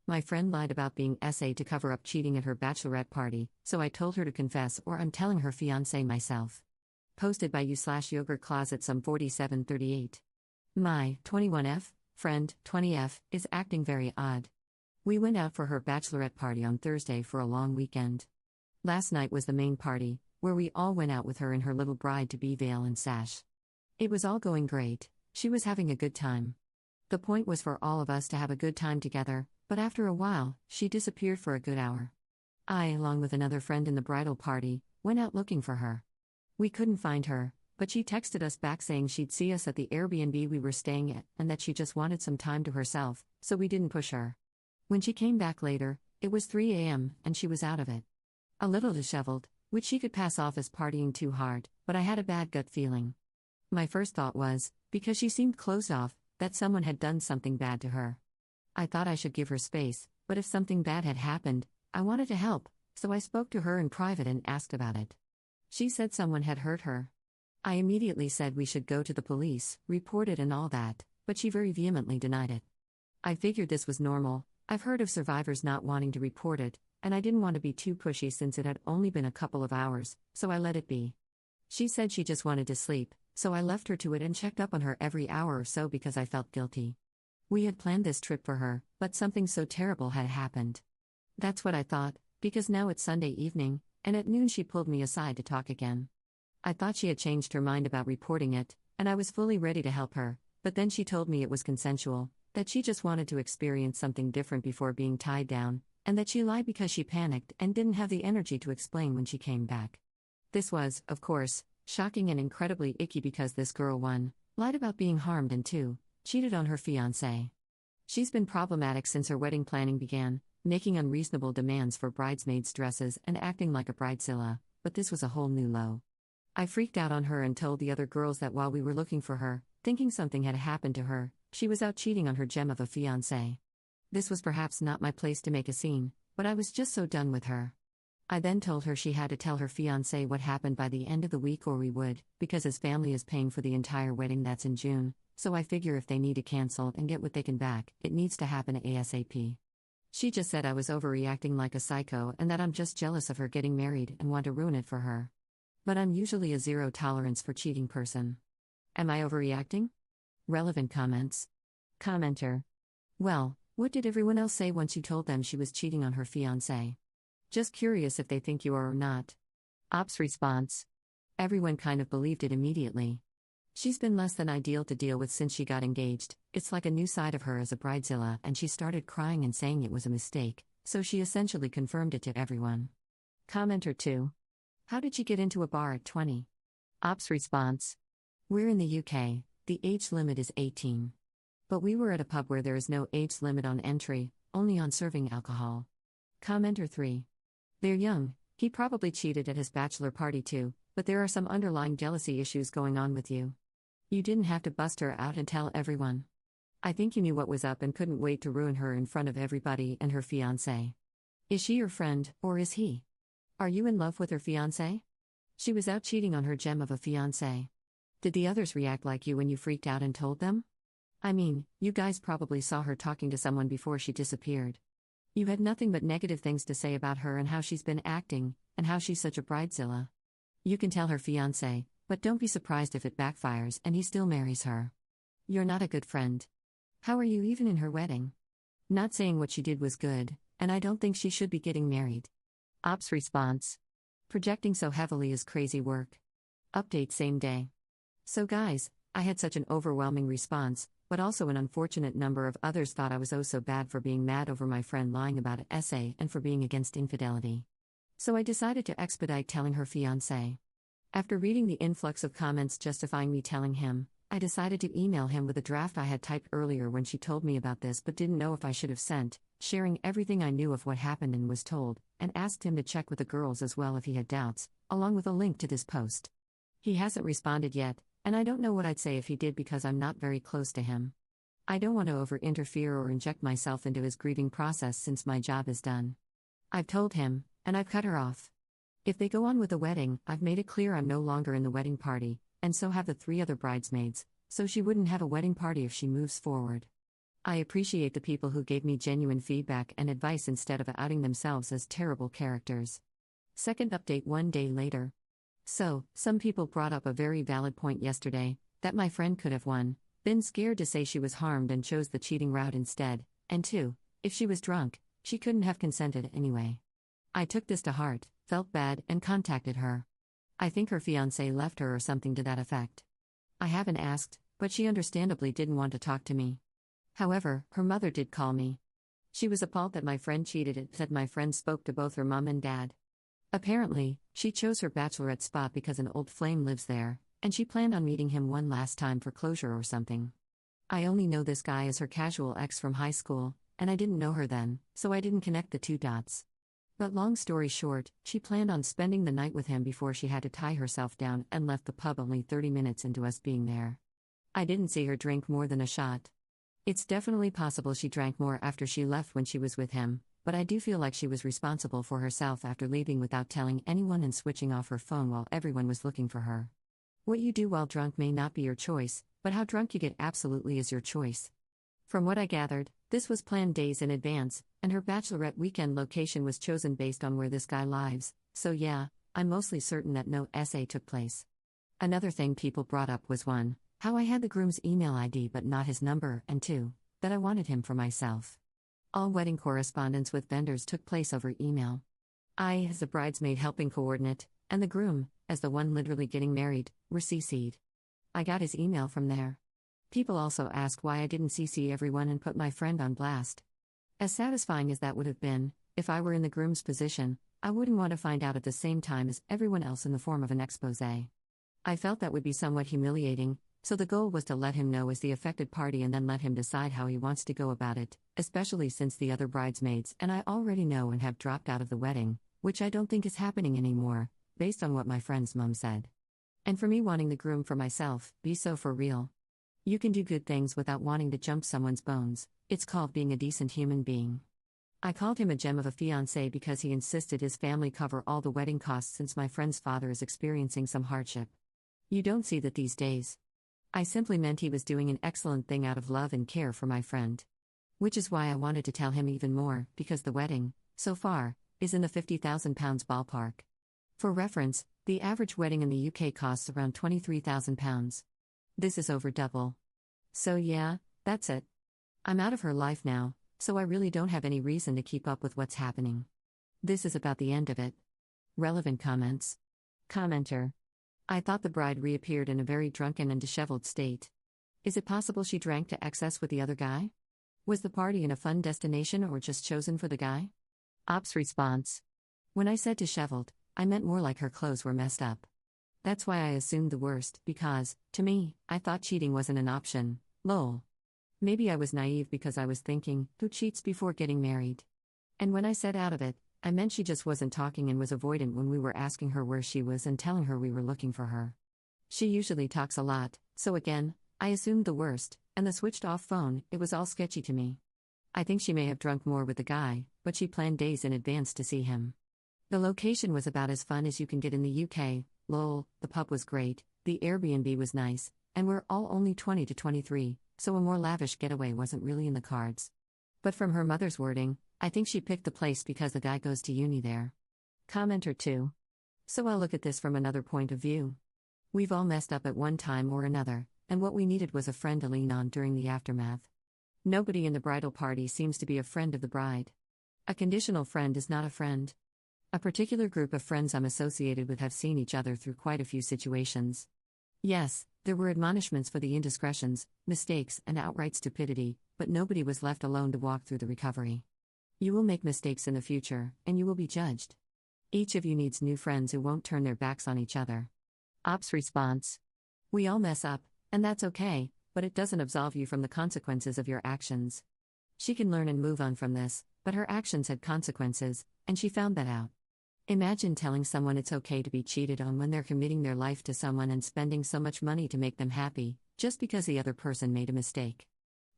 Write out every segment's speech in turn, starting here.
My friend lied about being SA to cover up cheating at her bachelorette party, so I told her to confess or I'm telling her fiancé myself. Posted by you/yogurt closet some 4738. My 21F friend 20F is acting very odd. We went out for her bachelorette party on Thursday for a long weekend. Last night was the main party, where we all went out with her in her little bride-to-be veil and sash. It was all going great, she was having a good time. The point was for all of us to have a good time together, but after a while, she disappeared for a good hour. I, along with another friend in the bridal party, went out looking for her. We couldn't find her, but she texted us back saying she'd see us at the Airbnb we were staying at and that she just wanted some time to herself, so we didn't push her. When she came back later, it was 3 a.m. and she was out of it. A little disheveled, which she could pass off as partying too hard, but I had a bad gut feeling. My first thought was, because she seemed closed off, that someone had done something bad to her. I thought I should give her space, but if something bad had happened, I wanted to help, so I spoke to her in private and asked about it. She said someone had hurt her. I immediately said we should go to the police, report it and all that, but she very vehemently denied it. I figured this was normal. I've heard of survivors not wanting to report it, and I didn't want to be too pushy since it had only been a couple of hours, so I let it be. She said she just wanted to sleep, so I left her to it and checked up on her every hour or so because I felt guilty. We had planned this trip for her, but something so terrible had happened. That's what I thought, because now it's Sunday evening, and at noon she pulled me aside to talk again. I thought she had changed her mind about reporting it, and I was fully ready to help her, but then she told me it was consensual, that she just wanted to experience something different before being tied down, and that she lied because she panicked and didn't have the energy to explain when she came back. This was, of course, shocking and incredibly icky because this girl, 1, lied about being harmed and 2, cheated on her fiancé. She's been problematic since her wedding planning began, making unreasonable demands for bridesmaids' dresses and acting like a bridezilla, but this was a whole new low. I freaked out on her and told the other girls that while we were looking for her, thinking something had happened to her, she was out cheating on her gem of a fiancé. This was perhaps not my place to make a scene, but I was just so done with her. I then told her she had to tell her fiancé what happened by the end of the week or we would, because his family is paying for the entire wedding that's in June, so I figure if they need to cancel and get what they can back, it needs to happen ASAP. She just said I was overreacting like a psycho and that I'm just jealous of her getting married and want to ruin it for her. But I'm usually a zero tolerance for cheating person. Am I overreacting? Relevant comments. Commenter. Well, what did everyone else say once you told them she was cheating on her fiancé? Just curious if they think you are or not. Ops response. Everyone kind of believed it immediately. She's been less than ideal to deal with since she got engaged. It's like a new side of her as a bridezilla, and she started crying and saying it was a mistake, so she essentially confirmed it to everyone. Commenter 2. How did she get into a bar at 20? Ops response. We're in the UK, the age limit is 18. But we were at a pub where there is no age limit on entry, only on serving alcohol. Commenter 3. They're young, he probably cheated at his bachelor party too, but there are some underlying jealousy issues going on with you. You didn't have to bust her out and tell everyone. I think you knew what was up and couldn't wait to ruin her in front of everybody and her fiancé. Is she your friend, or is he? Are you in love with her fiancé? She was out cheating on her gem of a fiancé. Did the others react like you when you freaked out and told them? I mean, you guys probably saw her talking to someone before she disappeared. You had nothing but negative things to say about her and how she's been acting, and how she's such a bridezilla. You can tell her fiancé, but don't be surprised if it backfires and he still marries her. You're not a good friend. How are you even in her wedding? Not saying what she did was good, and I don't think she should be getting married. Ops response. Projecting so heavily is crazy work. Update same day. So guys, I had such an overwhelming response, but also an unfortunate number of others thought I was oh so bad for being mad over my friend lying about an essay and for being against infidelity. So I decided to expedite telling her fiancé. After reading the influx of comments justifying me telling him, I decided to email him with a draft I had typed earlier when she told me about this but didn't know if I should have sent, sharing everything I knew of what happened and was told, and asked him to check with the girls as well if he had doubts, along with a link to this post. He hasn't responded yet, and I don't know what I'd say if he did because I'm not very close to him. I don't want to over-interfere or inject myself into his grieving process since my job is done. I've told him, and I've cut her off. If they go on with the wedding, I've made it clear I'm no longer in the wedding party, and so have the 3 other bridesmaids, so she wouldn't have a wedding party if she moves forward. I appreciate the people who gave me genuine feedback and advice instead of outing themselves as terrible characters. Second update 1 day later. So, some people brought up a very valid point yesterday that my friend could have 1. Been scared to say she was harmed and chose the cheating route instead, and 2. If she was drunk, she couldn't have consented anyway. I took this to heart, felt bad, and contacted her. I think her fiancé left her or something to that effect. I haven't asked, but she understandably didn't want to talk to me. However, her mother did call me. She was appalled that my friend cheated and said my friend spoke to both her mom and dad. Apparently, she chose her bachelorette spot because an old flame lives there, and she planned on meeting him one last time for closure or something. I only know this guy as her casual ex from high school, and I didn't know her then, so I didn't connect the two dots. But long story short, she planned on spending the night with him before she had to tie herself down and left the pub only 30 minutes into us being there. I didn't see her drink more than a shot. It's definitely possible she drank more after she left when she was with him, but I do feel like she was responsible for herself after leaving without telling anyone and switching off her phone while everyone was looking for her. What you do while drunk may not be your choice, but how drunk you get absolutely is your choice. From what I gathered, this was planned days in advance, and her bachelorette weekend location was chosen based on where this guy lives, so yeah, I'm mostly certain that no SA took place. Another thing people brought up was 1. How I had the groom's email ID but not his number, and 2. That I wanted him for myself. All wedding correspondence with vendors took place over email. I, as the bridesmaid helping coordinate, and the groom, as the one literally getting married, were CC'd. I got his email from there. People also ask why I didn't CC everyone and put my friend on blast. As satisfying as that would have been, if I were in the groom's position, I wouldn't want to find out at the same time as everyone else in the form of an exposé. I felt that would be somewhat humiliating, so the goal was to let him know as the affected party and then let him decide how he wants to go about it, especially since the other bridesmaids and I already know and have dropped out of the wedding, which I don't think is happening anymore, based on what my friend's mom said. And for me wanting the groom for myself, be so for real. You can do good things without wanting to jump someone's bones, it's called being a decent human being. I called him a gem of a fiancé because he insisted his family cover all the wedding costs since my friend's father is experiencing some hardship. You don't see that these days. I simply meant he was doing an excellent thing out of love and care for my friend. Which is why I wanted to tell him even more, because the wedding, so far, is in the £50,000 ballpark. For reference, the average wedding in the UK costs around £23,000. This is over double. So yeah, that's it. I'm out of her life now, so I really don't have any reason to keep up with what's happening. This is about the end of it. Relevant comments. Commenter. I thought the bride reappeared in a very drunken and disheveled state. Is it possible she drank to excess with the other guy? Was the party in a fun destination or just chosen for the guy? Ops response. When I said disheveled, I meant more like her clothes were messed up. That's why I assumed the worst, because, to me, I thought cheating wasn't an option, lol. Maybe I was naive because I was thinking, who cheats before getting married? And when I said out of it, I meant she just wasn't talking and was avoidant when we were asking her where she was and telling her we were looking for her. She usually talks a lot, so again, I assumed the worst, and the switched off phone, it was all sketchy to me. I think she may have drunk more with the guy, but she planned days in advance to see him. The location was about as fun as you can get in the UK, lol, the pub was great, the Airbnb was nice, and we're all only 20 to 23, so a more lavish getaway wasn't really in the cards. But from her mother's wording, I think she picked the place because the guy goes to uni there. Commenter 2. So I'll look at this from another point of view. We've all messed up at one time or another, and what we needed was a friend to lean on during the aftermath. Nobody in the bridal party seems to be a friend of the bride. A conditional friend is not a friend. A particular group of friends I'm associated with have seen each other through quite a few situations. Yes, there were admonishments for the indiscretions, mistakes, and outright stupidity, but nobody was left alone to walk through the recovery. You will make mistakes in the future, and you will be judged. Each of you needs new friends who won't turn their backs on each other. Ops response. We all mess up, and that's okay, but it doesn't absolve you from the consequences of your actions. She can learn and move on from this, but her actions had consequences, and she found that out. Imagine telling someone it's okay to be cheated on when they're committing their life to someone and spending so much money to make them happy, just because the other person made a mistake.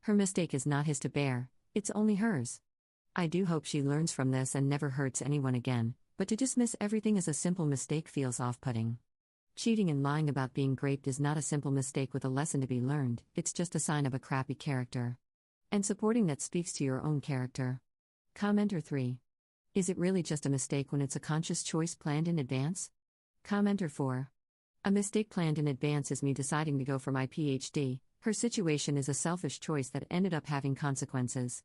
Her mistake is not his to bear, it's only hers. I do hope she learns from this and never hurts anyone again, but to dismiss everything as a simple mistake feels off-putting. Cheating and lying about being raped is not a simple mistake with a lesson to be learned, it's just a sign of a crappy character. And supporting that speaks to your own character. Commenter 3. Is it really just a mistake when it's a conscious choice planned in advance? Commenter 4. A mistake planned in advance is me deciding to go for my PhD. Her situation is a selfish choice that ended up having consequences.